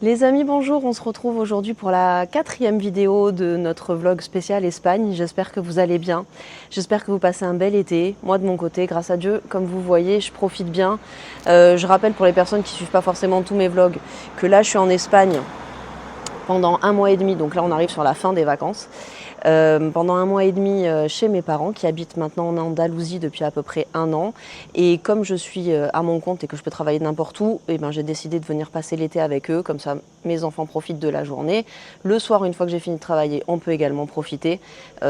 Les amis, bonjour, on se retrouve aujourd'hui pour la 4e vidéo de notre vlog spécial Espagne. J'espère que vous allez bien, j'espère que vous passez un bel été. Moi de mon côté, grâce à Dieu, comme vous voyez, je profite bien. Je rappelle pour les personnes qui ne suivent pas forcément tous mes vlogs que là je suis en Espagne pendant 1 mois et demi, donc là on arrive sur la fin des vacances. Pendant 1 mois et demi chez mes parents qui habitent maintenant en Andalousie depuis à peu près 1 an. Et comme je suis à mon compte et que je peux travailler n'importe où, eh ben, j'ai décidé de venir passer l'été avec eux, comme ça mes enfants profitent de la journée. Le soir, une fois que j'ai fini de travailler, on peut également profiter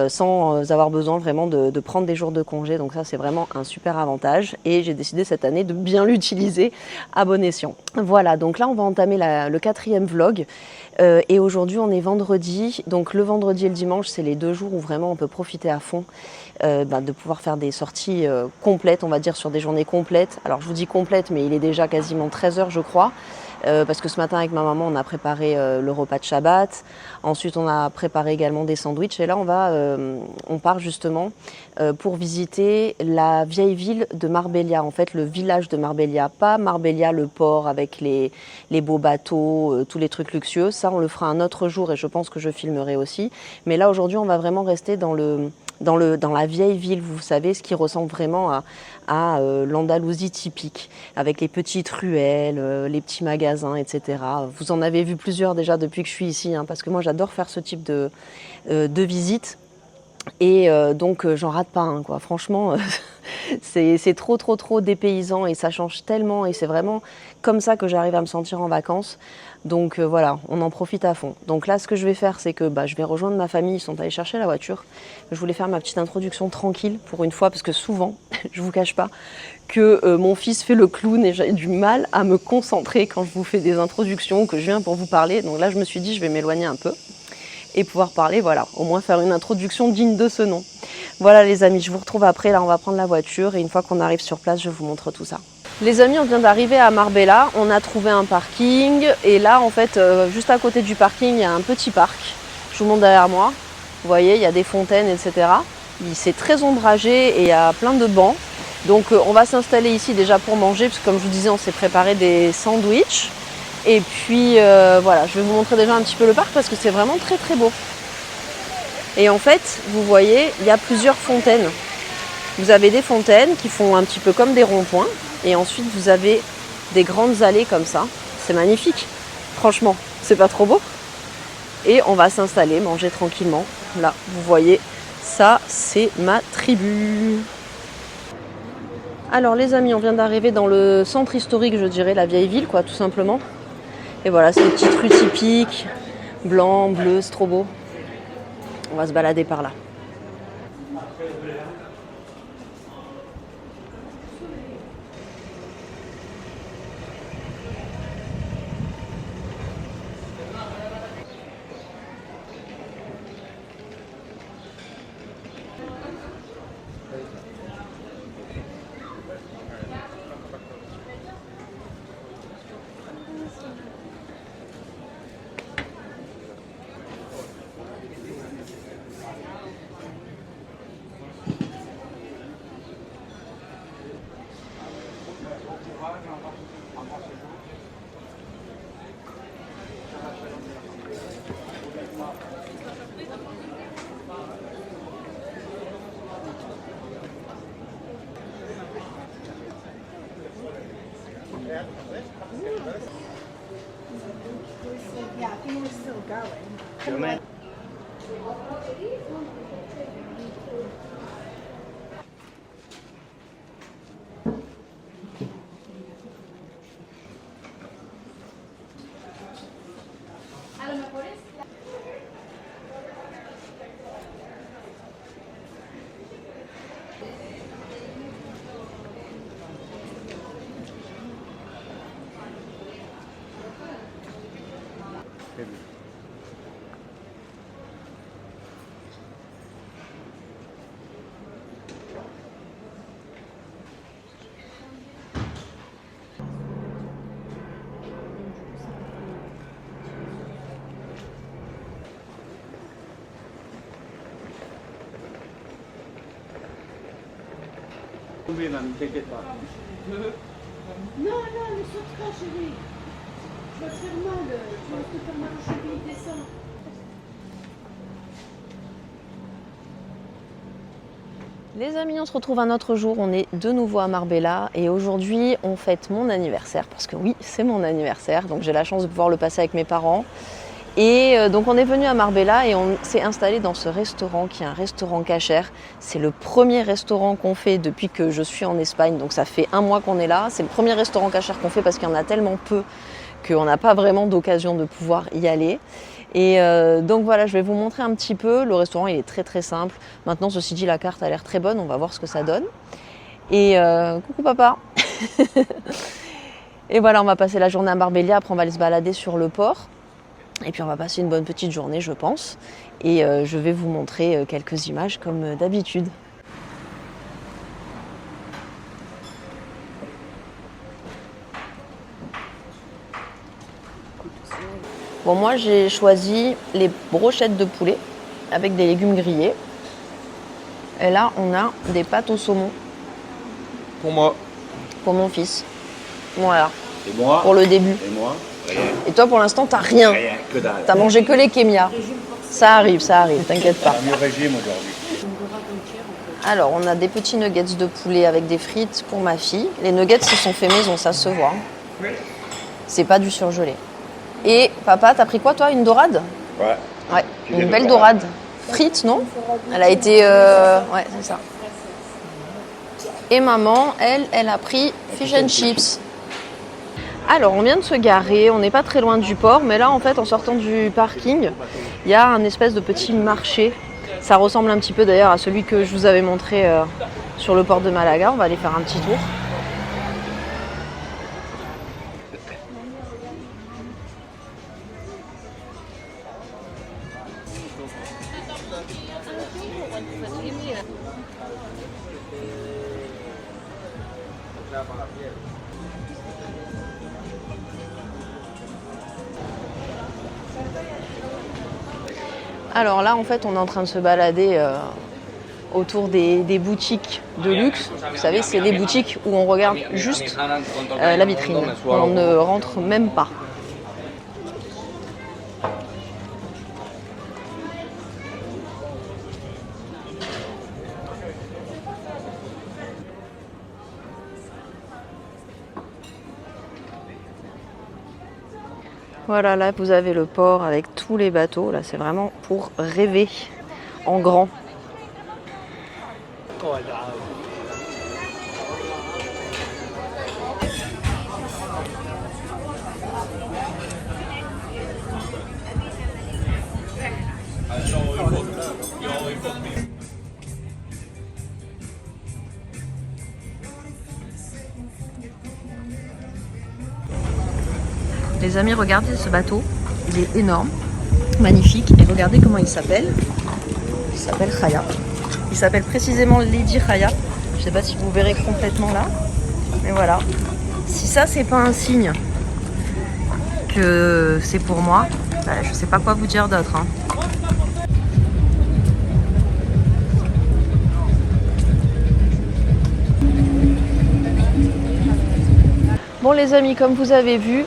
sans avoir besoin vraiment de prendre des jours de congé. Donc ça c'est vraiment un super avantage et j'ai décidé cette année de bien l'utiliser à bon escient. Voilà, donc là on va entamer le 4e vlog. Et aujourd'hui on est vendredi, donc le vendredi et le dimanche c'est les 2 jours où vraiment on peut profiter à fond de pouvoir faire des sorties complètes, on va dire sur des journées complètes. Alors je vous dis complète mais il est déjà quasiment 13 h je crois. Parce que ce matin avec ma maman on a préparé le repas de Shabbat, ensuite on a préparé également des sandwichs et là on part justement pour visiter la vieille ville de Marbella, en fait le village de Marbella, pas Marbella le port avec les beaux bateaux, tous les trucs luxueux, ça on le fera un autre jour et je pense que je filmerai aussi, mais là aujourd'hui on va vraiment rester dans la vieille ville, vous savez, ce qui ressemble vraiment à l'Andalousie typique, avec les petites ruelles, les petits magasins, etc. Vous en avez vu plusieurs déjà depuis que je suis ici, hein, parce que moi j'adore faire ce type de visite. Et donc j'en rate pas un, quoi. Franchement, c'est trop dépaysant et ça change tellement et c'est vraiment comme ça que j'arrive à me sentir en vacances. Donc voilà, on en profite à fond. Donc là, ce que je vais faire, c'est que je vais rejoindre ma famille. Ils sont allés chercher la voiture. Je voulais faire ma petite introduction tranquille pour une fois, parce que souvent, je vous cache pas, que mon fils fait le clown et j'ai du mal à me concentrer quand je vous fais des introductions, que je viens pour vous parler. Donc là, je me suis dit, je vais m'éloigner un peu et pouvoir parler, voilà, au moins faire une introduction digne de ce nom. Voilà les amis, je vous retrouve après, là on va prendre la voiture et une fois qu'on arrive sur place, je vous montre tout ça. Les amis, on vient d'arriver à Marbella, on a trouvé un parking et là en fait, juste à côté du parking, il y a un petit parc. Je vous montre derrière moi, vous voyez, il y a des fontaines, etc. C'est très ombragé et il y a plein de bancs. Donc on va s'installer ici déjà pour manger, parce que comme je vous disais, on s'est préparé des sandwichs. Et puis voilà, je vais vous montrer déjà un petit peu le parc parce que c'est vraiment très beau. Et en fait, vous voyez, il y a plusieurs fontaines. Vous avez des fontaines qui font un petit peu comme des ronds-points. Et ensuite, vous avez des grandes allées comme ça. C'est magnifique. Franchement, c'est pas trop beau? Et on va s'installer, manger tranquillement. Là, vous voyez, ça, c'est ma tribu. Alors les amis, on vient d'arriver dans le centre historique, je dirais, la vieille ville, quoi, tout simplement. Et voilà, c'est une petite rue typique, blanc, bleu, c'est trop beau. On va se balader par là. Yeah, I think we're still going. Ne t'inquiète pas. Non, ne saute pas, chérie. Je vais faire mal. Les amis, on se retrouve un autre jour, on est de nouveau à Marbella et aujourd'hui on fête mon anniversaire parce que oui, c'est mon anniversaire, donc j'ai la chance de pouvoir le passer avec mes parents. Et donc on est venu à Marbella et on s'est installé dans ce restaurant qui est un restaurant cachère. C'est le premier restaurant qu'on fait depuis que je suis en Espagne, donc ça fait un mois qu'on est là. C'est le premier restaurant cachère qu'on fait parce qu'il y en a tellement peu qu'on n'a pas vraiment d'occasion de pouvoir y aller. Et donc voilà, je vais vous montrer un petit peu. Le restaurant il est très très simple. Maintenant, ceci dit, la carte a l'air très bonne, on va voir ce que ça donne. Et coucou papa. Et voilà, on va passer la journée à Marbella, après on va aller se balader sur le port. Et puis on va passer une bonne petite journée, je pense. Et je vais vous montrer quelques images comme d'habitude. Bon, moi j'ai choisi les brochettes de poulet avec des légumes grillés. Et là, on a des pâtes au saumon. Pour moi. Pour mon fils. Voilà. Et moi. Pour le début. Et moi. Rien. Et toi, pour l'instant, t'as rien. Rien, que dalle. T'as mangé que les kémias. Ça arrive, t'inquiète pas. Un mieux régime aujourd'hui. Alors, on a des petits nuggets de poulet avec des frites pour ma fille. Les nuggets, ils sont faits maison, ça se voit. C'est pas du surgelé. Et papa, t'as pris quoi, toi? Une dorade? Ouais. Ouais, Filet une de belle dorade. dorade. Frite, non? Elle a été... Ouais, c'est ça. Et maman, elle a pris fish and chips. Alors, on vient de se garer, on n'est pas très loin du port, mais là, en fait, en sortant du parking, il y a un espèce de petit marché. Ça ressemble un petit peu d'ailleurs à celui que je vous avais montré sur le port de Malaga. On va aller faire un petit tour. Alors là, en fait, on est en train de se balader autour des boutiques de luxe. Vous savez, c'est les boutiques où on regarde juste la vitrine. On ne rentre même pas. Voilà, là vous avez le port avec tous les bateaux. Là, c'est vraiment pour rêver en grand. Les amis, regardez ce bateau, il est énorme, magnifique, et regardez comment il s'appelle. Il s'appelle Khaya. Il s'appelle précisément Lady Khaya. Je ne sais pas si vous verrez complètement là, mais voilà. Si ça, c'est pas un signe que c'est pour moi, bah, je sais pas quoi vous dire d'autre. Hein. Bon les amis, comme vous avez vu,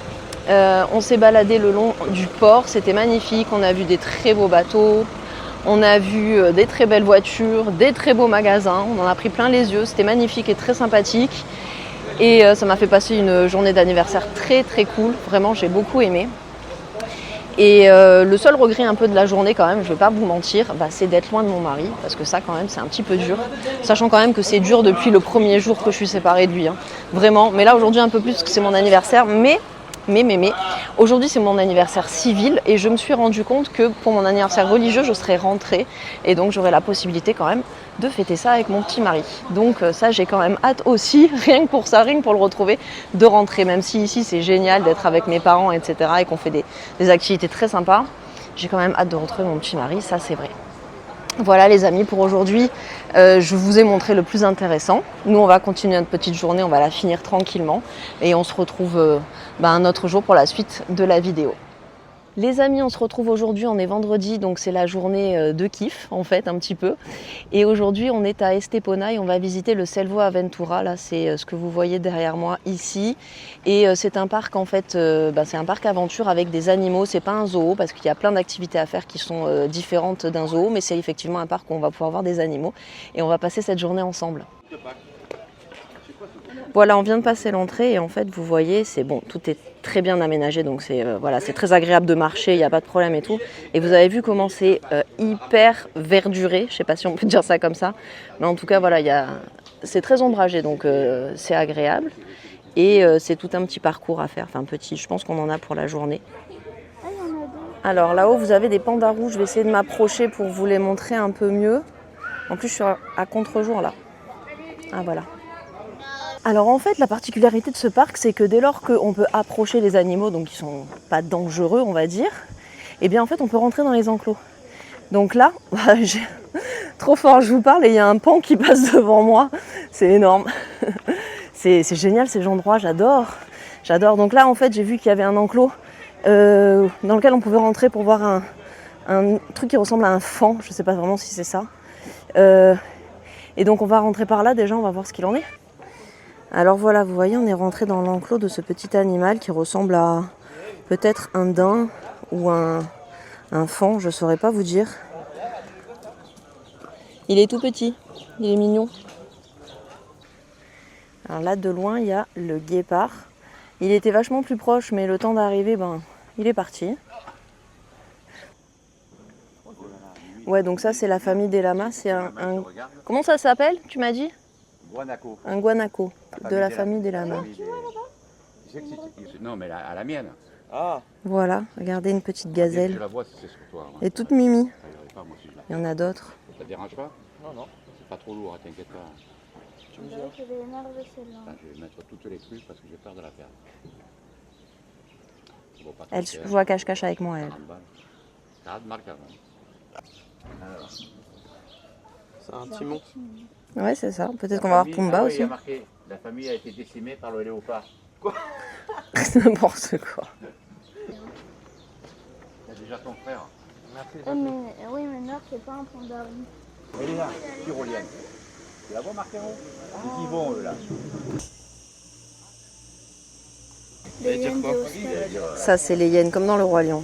on s'est baladé le long du port, c'était magnifique, on a vu des très beaux bateaux, on a vu des très belles voitures, des très beaux magasins, on en a pris plein les yeux, c'était magnifique et très sympathique. Et ça m'a fait passer une journée d'anniversaire très très cool, vraiment j'ai beaucoup aimé. Et le seul regret un peu de la journée quand même, je ne vais pas vous mentir, bah, c'est d'être loin de mon mari, parce que ça quand même c'est un petit peu dur, sachant quand même que c'est dur depuis le premier jour que je suis séparée de lui, hein. Vraiment, mais là aujourd'hui un peu plus parce que c'est mon anniversaire, mais aujourd'hui c'est mon anniversaire civil et je me suis rendu compte que pour mon anniversaire religieux je serais rentrée et donc j'aurai la possibilité quand même de fêter ça avec mon petit mari. Donc ça j'ai quand même hâte aussi, rien que pour ça, rien que pour le retrouver, de rentrer, même si ici c'est génial d'être avec mes parents etc. et qu'on fait des activités très sympas, j'ai quand même hâte de retrouver mon petit mari, ça c'est vrai. Voilà les amis, pour aujourd'hui, je vous ai montré le plus intéressant. Nous, on va continuer notre petite journée, on va la finir tranquillement. Et on se retrouve un autre jour pour la suite de la vidéo. Les amis, on se retrouve aujourd'hui, on est vendredi, donc c'est la journée de kiff en fait un petit peu. Et aujourd'hui on est à Estepona et on va visiter le Selvo Aventura, là c'est ce que vous voyez derrière moi ici. Et c'est un parc en fait, c'est un parc aventure avec des animaux, c'est pas un zoo parce qu'il y a plein d'activités à faire qui sont différentes d'un zoo, mais c'est effectivement un parc où on va pouvoir voir des animaux et on va passer cette journée ensemble. Voilà, on vient de passer l'entrée et en fait, vous voyez, c'est bon, tout est très bien aménagé, donc c'est voilà, c'est très agréable de marcher, il n'y a pas de problème et tout. Et vous avez vu comment c'est hyper verduré, je sais pas si on peut dire ça comme ça, mais en tout cas, voilà, c'est très ombragé, donc c'est agréable. Et c'est tout un petit parcours à faire, enfin petit, je pense qu'on en a pour la journée. Alors là-haut, vous avez des pandas rouges, je vais essayer de m'approcher pour vous les montrer un peu mieux. En plus, je suis à contre-jour là. Ah voilà. Alors en fait, la particularité de ce parc, c'est que dès lors qu'on peut approcher les animaux, donc qui sont pas dangereux, on va dire, eh bien en fait, on peut rentrer dans les enclos. Donc là, trop fort, je vous parle et il y a un pan qui passe devant moi. C'est énorme. C'est génial ces endroits, j'adore. Donc là, en fait, j'ai vu qu'il y avait un enclos dans lequel on pouvait rentrer pour voir un truc qui ressemble à un faon. Je sais pas vraiment si c'est ça. Et donc on va rentrer par là, déjà, on va voir ce qu'il en est. Alors voilà, vous voyez, on est rentré dans l'enclos de ce petit animal qui ressemble à peut-être un daim ou un faon, je ne saurais pas vous dire. Il est tout petit, il est mignon. Alors là, de loin, il y a le guépard. Il était vachement plus proche, mais le temps d'arriver, il est parti. Ouais, donc ça, c'est la famille des lamas. C'est Comment ça s'appelle, tu m'as dit ? Guanaco. Un guanaco, de la famille des lamas. Non, mais à la mienne. Ah, Voilà, regardez une petite gazelle. Je la vois si c'est sur toi. Elle est toute mimi. Pas, moi, si je la Il y en a d'autres. Ça te dérange pas? non, non. C'est pas trop lourd, hein, t'inquiète pas. Je vais énerver celle-là. Attends, je vais mettre toutes les crues parce que j'ai peur de la perdre. Bon, pas trop Elle cher. joue à cache-cache avec moi, elle. 40 balles. 40 balles quand même. Alors, C'est un timon. Ouais, c'est ça. Peut-être qu'on va voir Pumba oui, aussi. il y a marqué, la famille a été décimée par le léopard. N'importe quoi. Il y a déjà ton frère. Oui, mais Nord, c'est pas un panda. Elle est là, tyrolienne. Tu la vois marquée en haut? Ils y vont, eux, là. Les hyènes de Oscar. Ça, c'est les hyènes, comme dans Le Roi Lion.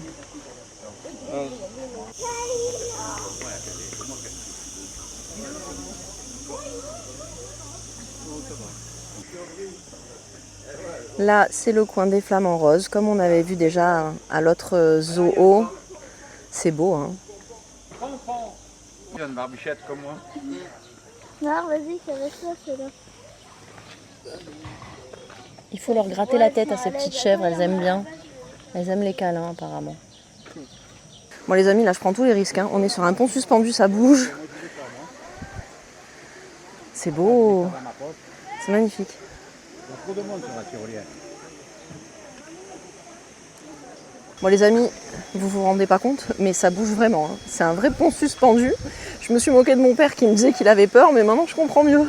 Là, c'est le coin des flamants roses, comme on avait vu déjà à l'autre zoo. C'est beau, hein. Il y a une barbichette comme moi. Non, vas-y, c'est avec toi, celle-là. Il faut leur gratter la tête à ces petites chèvres, elles aiment bien. Elles aiment les câlins, apparemment. Bon, les amis, là, je prends tous les risques, hein. On est sur un pont suspendu, ça bouge. C'est beau. C'est magnifique. Il y a trop de monde sur la tyrolienne. Bon les amis, vous vous rendez pas compte, mais ça bouge vraiment. Hein. C'est un vrai pont suspendu. Je me suis moquée de mon père qui me disait qu'il avait peur, mais maintenant je comprends mieux.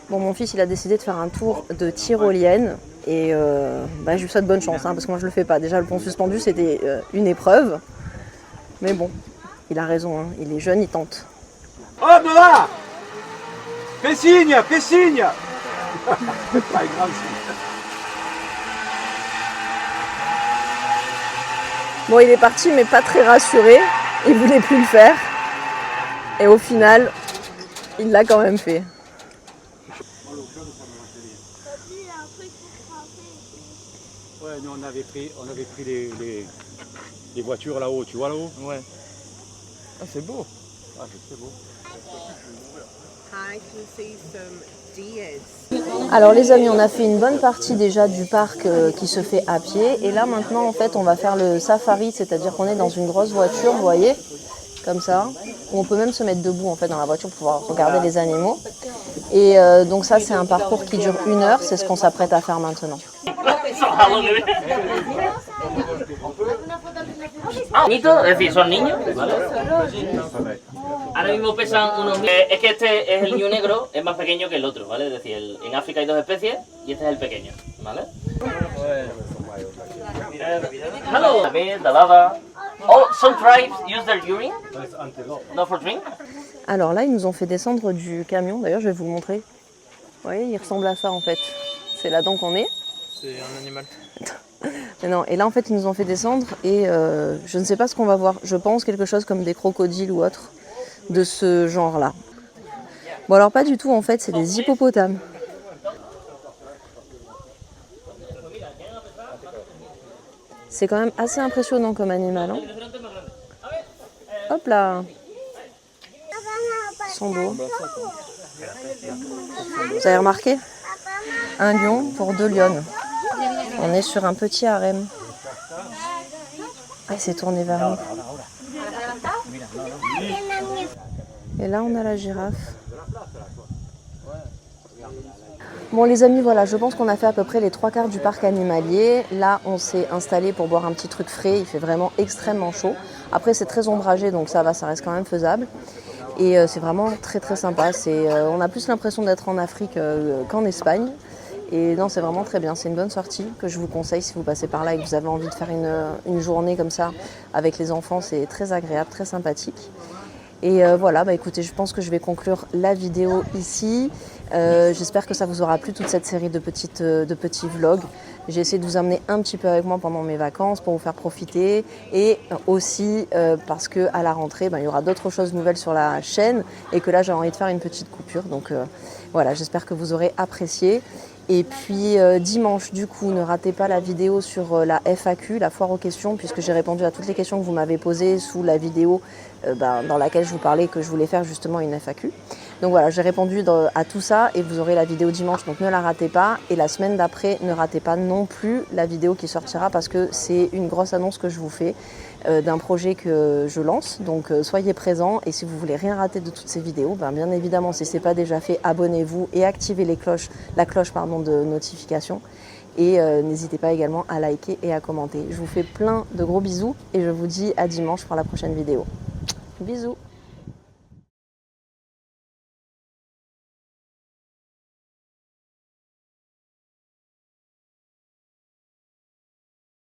Bon, mon fils il a décidé de faire un tour de tyrolienne et je lui souhaite bonne chance, hein, parce que moi je le fais pas. Déjà le pont suspendu c'était une épreuve, mais bon, il a raison, hein. Il est jeune, il tente. Oh, Noah! Fais signe! Fais signe! Pas grave, Bon, il est parti, mais pas très rassuré. Il voulait plus le faire. Et au final, il l'a quand même fait. Ouais, nous on avait pris les voitures là-haut, tu vois là-haut? Ouais. Ah, c'est beau. Ah, c'est très beau. I can see some deers. Alors les amis, on a fait une bonne partie déjà du parc qui se fait à pied. Et là maintenant, en fait, on va faire le safari, c'est-à-dire qu'on est dans une grosse voiture, vous voyez, comme ça. Où on peut même se mettre debout en fait dans la voiture pour pouvoir regarder les animaux. Et donc ça, c'est un parcours qui dure 1 heure. C'est ce qu'on s'apprête à faire maintenant. Bonito, es decir, son niños, ¿vale? Ahora mismo pesan unos... es que este es el ñu negro, es más pequeño que el otro, ¿vale? Es decir, en África hay 2 especies y este es el pequeño, ¿vale? Hello, the bear, the lava. Oh, some tribes use their urine, not for drink. Alors là, ils nous ont fait descendre du camion. D'ailleurs, je vais vous le montrer. Vous voyez, il ressemble à ça en fait. C'est là-dedans qu'on est. C'est un animal. Mais non, et là en fait, ils nous ont fait descendre et je ne sais pas ce qu'on va voir. Je pense quelque chose comme des crocodiles ou autre de ce genre-là. Bon alors pas du tout en fait, c'est des hippopotames. C'est quand même assez impressionnant comme animal. Hein. Hop là. Son dos. Vous avez remarqué? Un lion pour 2 lionnes. On est sur un petit harem. Ah, il s'est tourné vers nous. Et là, on a la girafe. Bon les amis, voilà, je pense qu'on a fait à peu près les 3/4 du parc animalier. Là, on s'est installé pour boire un petit truc frais. Il fait vraiment extrêmement chaud. Après, c'est très ombragé, donc ça va, ça reste quand même faisable. Et c'est vraiment très très sympa. On a plus l'impression d'être en Afrique qu'en Espagne. Et non, c'est vraiment très bien. C'est une bonne sortie que je vous conseille si vous passez par là et que vous avez envie de faire une journée comme ça avec les enfants. C'est très agréable, très sympathique. Et voilà, bah écoutez, je pense que je vais conclure la vidéo ici. J'espère que ça vous aura plu toute cette série de petits vlogs. J'ai essayé de vous amener un petit peu avec moi pendant mes vacances pour vous faire profiter et aussi parce qu'à la rentrée, il y aura d'autres choses nouvelles sur la chaîne et que là j'ai envie de faire une petite coupure. Donc voilà, j'espère que vous aurez apprécié. Et puis dimanche, du coup, ne ratez pas la vidéo sur la FAQ, la foire aux questions, puisque j'ai répondu à toutes les questions que vous m'avez posées sous la vidéo dans laquelle je vous parlais que je voulais faire justement une FAQ. Donc voilà, j'ai répondu à tout ça et vous aurez la vidéo dimanche, donc ne la ratez pas. Et la semaine d'après, ne ratez pas non plus la vidéo qui sortira parce que c'est une grosse annonce que je vous fais d'un projet que je lance. Donc soyez présents et si vous voulez rien rater de toutes ces vidéos, bien évidemment, si ce n'est pas déjà fait, abonnez-vous et activez la cloche de notification. Et n'hésitez pas également à liker et à commenter. Je vous fais plein de gros bisous et je vous dis à dimanche pour la prochaine vidéo. Bisous!